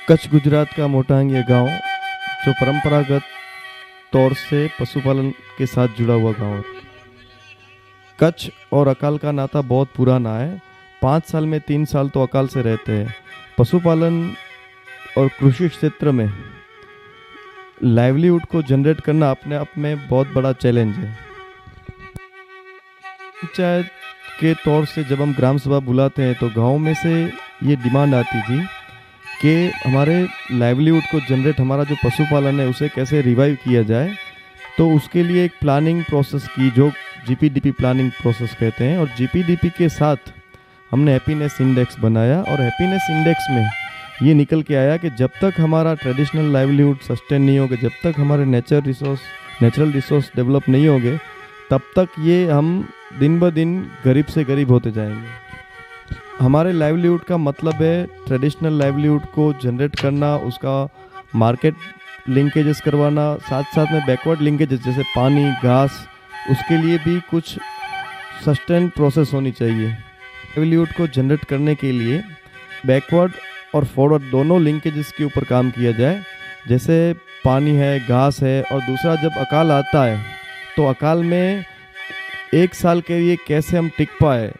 कच्छ गुजरात का मोटांग गांव जो परंपरागत तौर से पशुपालन के साथ जुड़ा हुआ गांव है। कच्छ और अकाल का नाता बहुत पुराना है। 5 साल में 3 साल तो अकाल से रहते हैं। पशुपालन और कृषि क्षेत्र में लाइवलीहुड को जनरेट करना अपने आप में बहुत बड़ा चैलेंज है। पंचायत के तौर से जब हम ग्राम सभा बुलाते हैं तो गांव में से ये डिमांड आती थी कि हमारे लाइवलीहुड को जनरेट, हमारा जो पशुपालन है उसे कैसे रिवाइव किया जाए। तो उसके लिए एक प्लानिंग प्रोसेस की, जो जीपीडीपी प्लानिंग प्रोसेस कहते हैं, और जीपीडीपी के साथ हमने हैप्पीनेस इंडेक्स बनाया। और हैप्पीनेस इंडेक्स में ये निकल के आया कि जब तक हमारा ट्रेडिशनल लाइवलीहुड सस्टेन नहीं होगा, जब तक हमारे नेचुरल रिसोर्स डेवलप नहीं होंगे, तब तक ये हम दिन ब दिन गरीब से गरीब होते जाएंगे। हमारे लाइवलीहुड का मतलब है ट्रेडिशनल लाइवलीहुड को जनरेट करना, उसका मार्केट लिंकेजेस करवाना, साथ साथ में बैकवर्ड लिंकेजेस जैसे पानी, घास, उसके लिए भी कुछ सस्टेन प्रोसेस होनी चाहिए। लाइवलीहुड को जनरेट करने के लिए बैकवर्ड और फॉरवर्ड दोनों लिंकेजेस के ऊपर काम किया जाए। जैसे पानी है, घास है, और दूसरा जब अकाल आता है तो अकाल में 1 साल के लिए कैसे हम टिक पाए।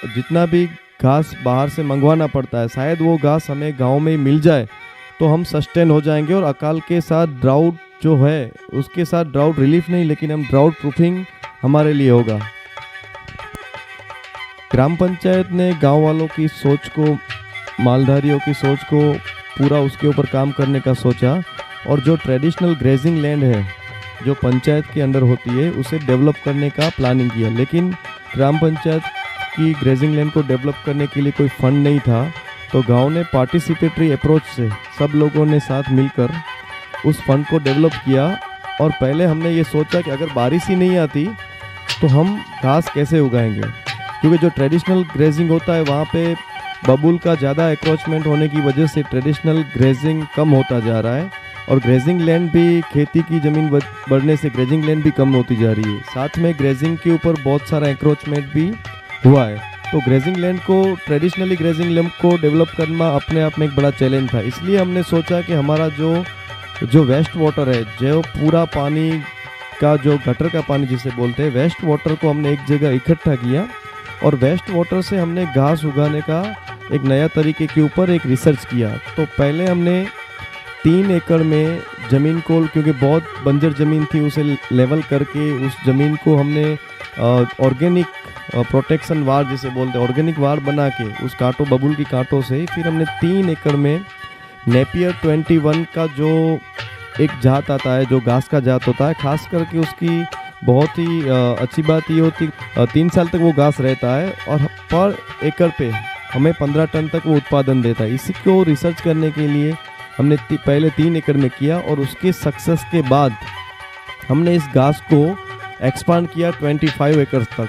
जितना भी घास बाहर से मंगवाना पड़ता है, शायद वो घास हमें गांव में ही मिल जाए तो हम सस्टेन हो जाएंगे। और अकाल के साथ ड्राउट जो है, उसके साथ ड्राउट रिलीफ नहीं, लेकिन हम ड्राउट प्रूफिंग हमारे लिए होगा। ग्राम पंचायत ने गांव वालों की सोच को, मालधारियों की सोच को पूरा उसके ऊपर काम करने का सोचा, और जो ट्रेडिशनल ग्रेजिंग लैंड है जो पंचायत के अंडर होती है उसे डेवलप करने का प्लानिंग किया। लेकिन ग्राम पंचायत की ग्रेजिंग लैंड को डेवलप करने के लिए कोई फंड नहीं था, तो गांव ने पार्टिसिपेटरी अप्रोच से सब लोगों ने साथ मिलकर उस फंड को डेवलप किया। और पहले हमने ये सोचा कि अगर बारिश ही नहीं आती तो हम घास कैसे उगाएंगे, क्योंकि जो ट्रेडिशनल ग्रेजिंग होता है वहाँ पे बबूल का ज़्यादा एक्रोचमेंट होने की वजह से ट्रेडिशनल ग्रेजिंग कम होता जा रहा है, और ग्रेजिंग लैंड भी, खेती की ज़मीन बढ़ने से ग्रेजिंग लैंड भी कम होती जा रही है। साथ में ग्रेजिंग के ऊपर बहुत सारा एक्रोचमेंट भी हुआ है। तो ग्रेजिंग लैंड को, ट्रेडिशनली ग्रेजिंग लैंड को डेवलप करना अपने आप में एक बड़ा चैलेंज था। इसलिए हमने सोचा कि हमारा जो वेस्ट वाटर है, जो पूरा पानी का, जो गटर का पानी जिसे बोलते हैं, वेस्ट वाटर को हमने एक जगह इकट्ठा किया, और वेस्ट वाटर से हमने घास उगाने का एक नया तरीके के ऊपर एक रिसर्च किया। तो पहले हमने 3 एकड़ में ज़मीन को, क्योंकि बहुत बंजर ज़मीन थी, उसे लेवल करके उस ज़मीन को हमने ऑर्गेनिक प्रोटेक्शन वार जिसे बोलते हैं, ऑर्गेनिक वार बना के उस कांटों, बबूल की कांटों से, फिर हमने 3 एकड़ में नेपियर 21 का जो एक जात आता है, जो घास का जात होता है, खास करके उसकी बहुत ही अच्छी बात ये होती, 3 साल तक वो घास रहता है और पर एकड़ पे हमें 15 टन तक वो उत्पादन देता है। इसी को रिसर्च करने के लिए हमने पहले 3 एकड़ में किया, और उसके सक्सेस के बाद हमने इस घास को एक्सपांड किया 25 एकड़ तक।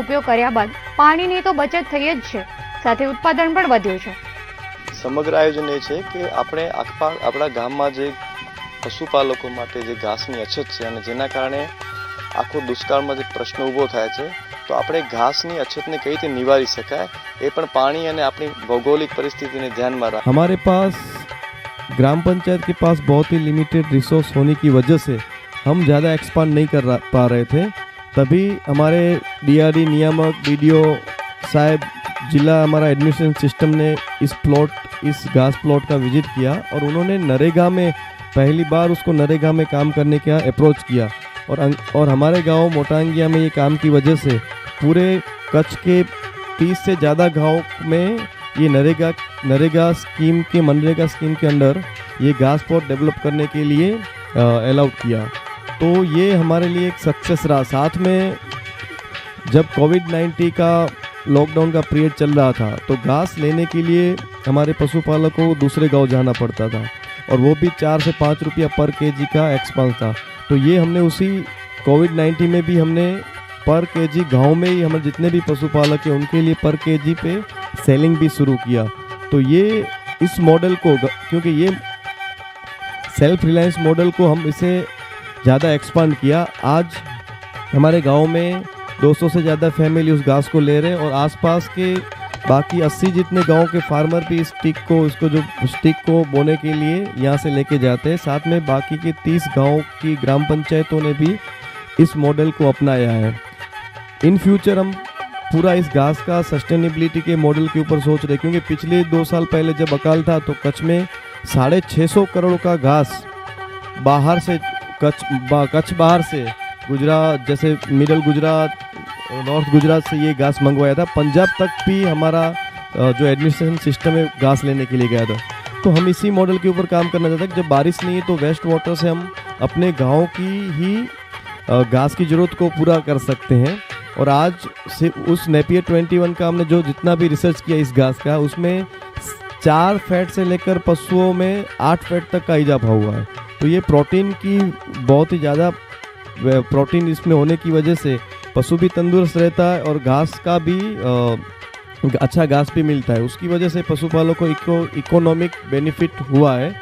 ઉપયોગ કર્યા બાદ પાણીની તો બચત થઈ જ છે, સાથે ઉત્પાદન પણ વધ્યું છે। સમગ્ર આયોજન એ છે કે આપણે આપણા ગામમાં જે પશુપાલકો માટે જે ઘાસની અછત છે, અને જેના કારણે આખો દુષ્કાળમાં જે પ્રશ્ન ઊભો થાય છે, તો આપણે ઘાસની અછતને કઈ રીતે નિવારી શકાય, એ પણ પાણી અને આપણી ભૌગોલિક પરિસ્થિતિને ધ્યાનમાં રાખી हमारे पास ग्राम पंचायत के पास बहुत ही लिमिटेड रिसोर्स होने की वजह से हम ज़्यादा एक्सपांड नहीं कर पा रहे थे। तभी हमारे डीआरडी नियामक, डीडीओ साहब, जिला हमारा एडमिनिस्ट्रेशन सिस्टम ने इस घास प्लॉट का विजिट किया, और उन्होंने नरेगा में पहली बार उसको नरेगा में काम करने का अप्रोच किया। और हमारे गांव मोटांगिया में ये काम की वजह से पूरे कच्छ के 30 से ज़्यादा गांव में ये मनरेगा स्कीम के अंडर ये घास प्लॉट डेवलप करने के लिए अलाउड किया। तो ये हमारे लिए एक सक्सेस रहा। साथ में जब कोविड-19 का लॉकडाउन का पीरियड चल रहा था, तो घास लेने के लिए हमारे पशुपालकों को दूसरे गांव जाना पड़ता था, और वो भी 4 से 5 रुपया पर केजी का एक्सपांस था। तो ये हमने उसी कोविड-19 में भी हमने पर केजी गांव में ही हमारे जितने भी पशुपालक हैं उनके लिए पर केजी पे सेलिंग भी शुरू किया। तो ये इस मॉडल को, क्योंकि ये सेल्फ रिलायंस मॉडल को हम इसे ज़्यादा एक्सपांड किया। आज हमारे गांव में 200 से ज़्यादा फैमिली उस घास को ले रहे हैं और आसपास के बाकी 80 जितने गांव के फार्मर भी इसको जो स्टिक को बोने के लिए यहाँ से लेके जाते हैं। साथ में बाकी के 30 गांव की ग्राम पंचायतों ने भी इस मॉडल को अपनाया है। इन फ्यूचर हम पूरा इस घास का सस्टेनेबिलिटी के मॉडल के ऊपर सोच रहे, क्योंकि पिछले 2 साल पहले जब अकाल था तो कच्छ में 650 करोड़ का घास बाहर से कच्छ बाहर से गुजरात, जैसे मिडल गुजरात, नॉर्थ गुजरात से ये घास मंगवाया था। पंजाब तक भी हमारा जो एडमिनिस्ट्रेशन सिस्टम है घास लेने के लिए गया था। तो हम इसी मॉडल के ऊपर काम करना चाहते हैं कि जब बारिश नहीं है तो वेस्ट वाटर से हम अपने गांव की ही घास की ज़रूरत को पूरा कर सकते हैं। और आज से उस नेपियर 21 का हमने जो जितना भी रिसर्च किया इस घास का, उसमें 4 फैट से लेकर पशुओं में 8 फैट तक का इजाफा हुआ है। तो ये प्रोटीन की बहुत ही ज़्यादा प्रोटीन इसमें होने की वजह से पशु भी तंदुरुस्त रहता है और घास का भी अच्छा घास भी मिलता है। उसकी वजह से पशुपालकों को इकोनॉमिक बेनिफिट हुआ है।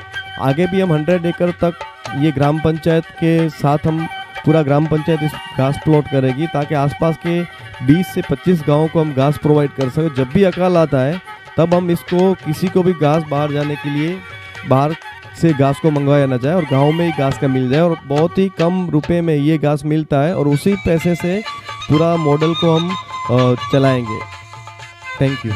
आगे भी हम 100 एकड़ तक ये ग्राम पंचायत के साथ हम पूरा ग्राम पंचायत इस घास प्लॉट करेगी, ताकि आसपास के 20 से 25 गाँव को हम घास प्रोवाइड कर सकें। जब भी अकाल आता है तब हम इसको किसी को भी घास बाहर जाने के लिए बाहर से घास को मंगवाया ना जाए और गांव में ही घास का मिल जाए और बहुत ही कम रुपए में ये घास मिलता है और उसी पैसे से पूरा मॉडल को हम चलाएंगे। Thank you.